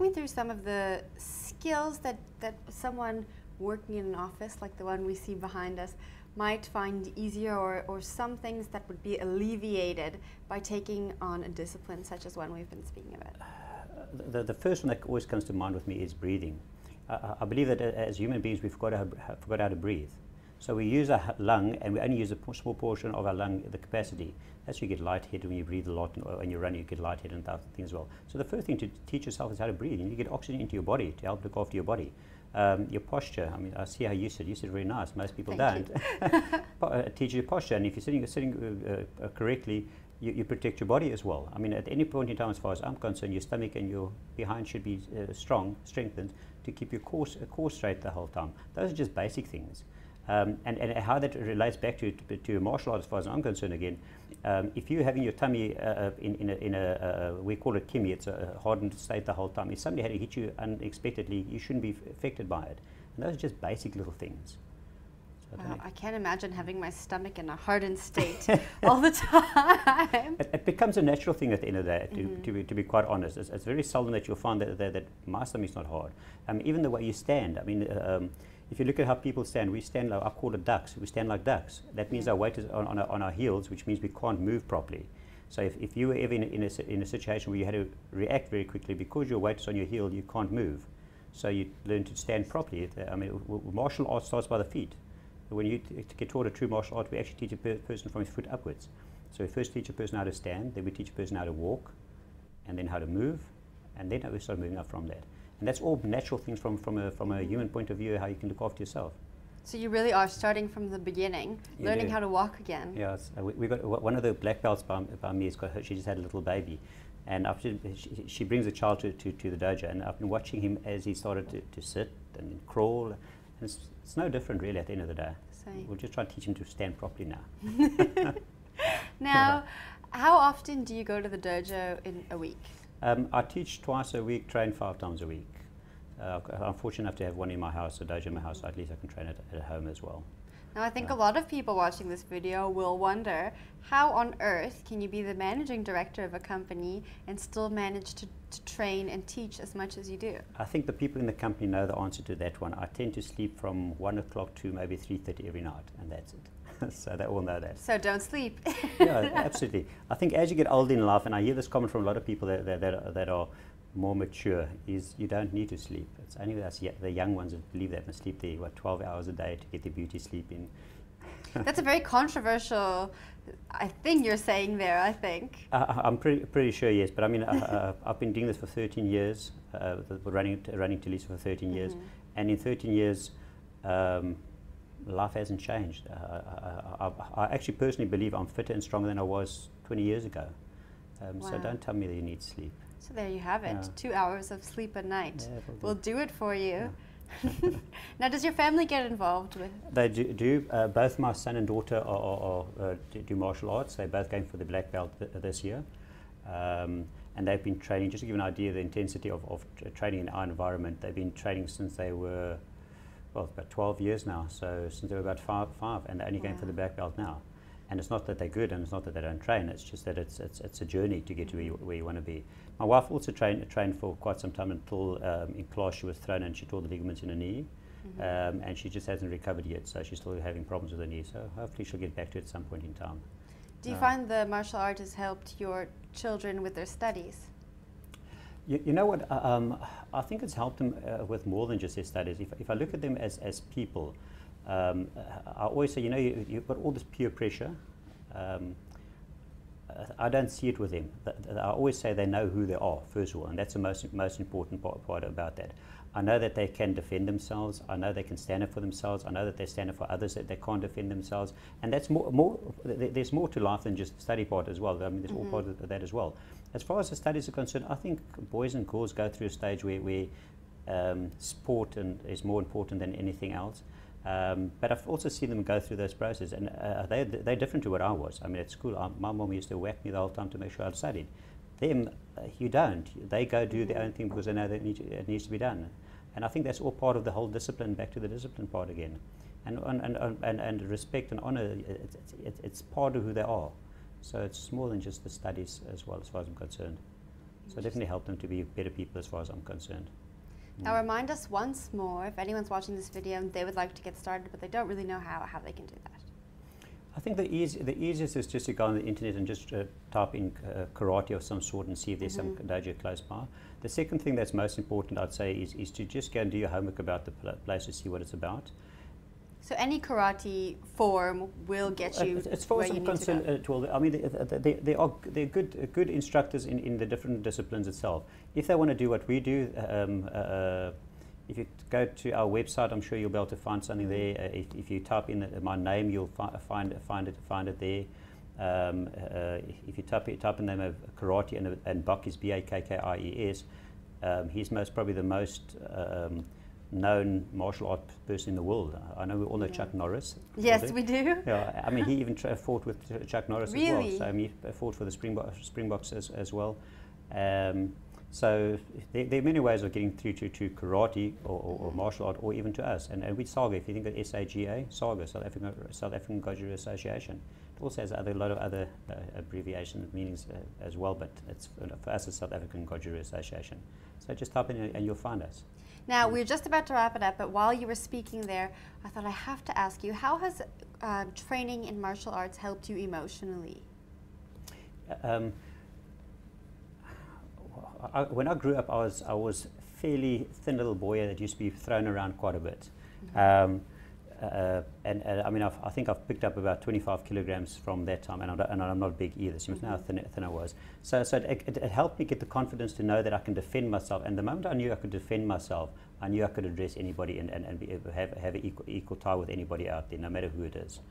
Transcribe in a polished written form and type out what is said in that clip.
me through some of the skills that someone working in an office like the one we see behind us might find easier, or some things that would be alleviated by taking on a discipline such as one we've been speaking about? The first one that always comes to mind with me is breathing. I believe that as human beings we've forgot how to breathe. So we use our lung, and we only use a small portion of our lung, the capacity. That's why you get lightheaded when you breathe a lot, and when you run you get lightheaded and other things as well. So the first thing to teach yourself is how to breathe. You need to get oxygen into your body to help look after your body. Your posture, I mean, I see how you sit. You sit very nice. Most people don't. Teach your posture, and if you're sitting correctly, you protect your body as well. I mean, at any point in time, as far as I'm concerned, your stomach and your behind should be strengthened to keep your core straight the whole time. Those are just basic things. And how that relates back to martial arts, as far as I'm concerned, again, if you're having your tummy in a we call it kimi, it's a hardened state the whole time. If somebody had to hit you unexpectedly, you shouldn't be affected by it. And those are just basic little things. So wow, I can't imagine having my stomach in a hardened state all the time. It becomes a natural thing at the end of the day, to be quite honest. It's very seldom that you'll find that my stomach's not hard. Even the way you stand, I mean, if you look at how people stand, we stand like, I call it ducks, we stand like ducks. That means our weight is on our heels, which means we can't move properly. So if you were ever in a situation where you had to react very quickly, because your weight is on your heel, you can't move. So you learn to stand properly. I mean, martial arts starts by the feet. When you get taught a true martial art, we actually teach a person from his foot upwards. So we first teach a person how to stand, then we teach a person how to walk, and then how to move, and then we start moving up from that. And that's all natural things from a human point of view, how you can look after yourself. So you really are starting from the beginning, learning how to walk again. Yeah, we got one of the black belts by me. She just had a little baby, and after she brings a child to the dojo, and I've been watching him as he started to sit and crawl. And it's no different really at the end of the day. Same. We'll just try to teach him to stand properly now. Now, how often do you go to the dojo in a week? I teach twice a week, train 5 times a week. I'm fortunate enough to have one in my house, a dojo in my house, so at least I can train at home as well. Now, I think a lot of people watching this video will wonder, how on earth can you be the managing director of a company and still manage to train and teach as much as you do? I think the people in the company know the answer to that one. I tend to sleep from 1 o'clock to maybe 3:30 every night, and that's it. So they all know that. So don't sleep. Yeah, absolutely. I think as you get older in life, and I hear this comment from a lot of people that are more mature, is you don't need to sleep. It's only the young ones that believe that must sleep there, 12 hours a day to get their beauty sleep in. That's a very controversial thing you're saying there, I think. I'm pretty sure, yes. But I mean, I've been doing this for 13 years, running Talisa for 13 years. And in 13 years, life hasn't changed. I actually personally believe I'm fitter and stronger than I was 20 years ago. Wow. So don't tell me that you need sleep. So there you have it, 2 hours of sleep a night. Yeah, we'll do it for you. Yeah. Now, does your family get involved with? They do. Both my son and daughter do martial arts. They're both going for the black belt this year. And they've been training, just to give you an idea of the intensity of training in our environment, they've been training since they were, well, about 12 years now. So since they were about five, and they're only going for the black belt now. And it's not that they're good, and it's not that they don't train. It's just that it's a journey to get to where you want to be. My wife also trained for quite some time until in class she was thrown and she tore the ligaments in her knee, and she just hasn't recovered yet. So she's still having problems with her knee. So hopefully she'll get back to it at some point in time. Do you find the martial art has helped your children with their studies? You know what? I think it's helped them with more than just their studies. If I look at them as people. I always say, you know, you've got all this peer pressure. I don't see it with them. I always say they know who they are, first of all, and that's the most important part about that. I know that they can defend themselves. I know they can stand up for themselves. I know that they stand up for others that they can't defend themselves. And that's there's more to life than just the study part as well. I mean, there's all part of that as well. As far as the studies are concerned, I think boys and girls go through a stage where sport is more important than anything else. But I've also seen them go through those processes, and they're different to what I was. I mean, at school, my mom used to whack me the whole time to make sure I studied. Them, you don't. They go do their own thing because they know that it needs to be done. And I think that's all part of the whole discipline, back to the discipline part again. And respect and honor, it's part of who they are. So it's more than just the studies as well, as far as I'm concerned. So definitely help them to be better people as far as I'm concerned. Now remind us once more, if anyone's watching this video and they would like to get started but they don't really know how they can do that. I think the easiest is just to go on the internet and just type in karate of some sort and see if there's some dojo close by. The second thing that's most important, I'd say, is to just go and do your homework about the place to see what it's about. So any karate form will get you as far where as you I'm need to go. concerned, well, I mean, there are good instructors in the different disciplines itself. If they want to do what we do, if you go to our website, I'm sure you'll be able to find something there. If you type in my name, you'll find it there. If you type in the name of karate and Bak is Bakkies, he's probably the most known martial art person in the world. I know we all know Chuck Norris. Yes, we do. Yeah, I mean, he even fought with Chuck Norris as well. So he fought for the Springboks as well. So there are many ways of getting through to karate or martial art, or even to us. And with SAGA, if you think of SAGA, SAGA, South African Goju Association, it also has a lot of other abbreviation meanings as well, but it's for us it's South African Goju Association. So just type in and you'll find us. Now, we're just about to wrap it up, but while you were speaking there, I thought I have to ask you, how has training in martial arts helped you emotionally? When I grew up, I was a fairly thin little boy that used to be thrown around quite a bit. And I mean, I think I've picked up about 25 kilograms from that time, and I'm not big either, so it's now thin I was. So it helped me get the confidence to know that I can defend myself, and the moment I knew I could defend myself, I knew I could address anybody and have an equal tie with anybody out there, no matter who it is.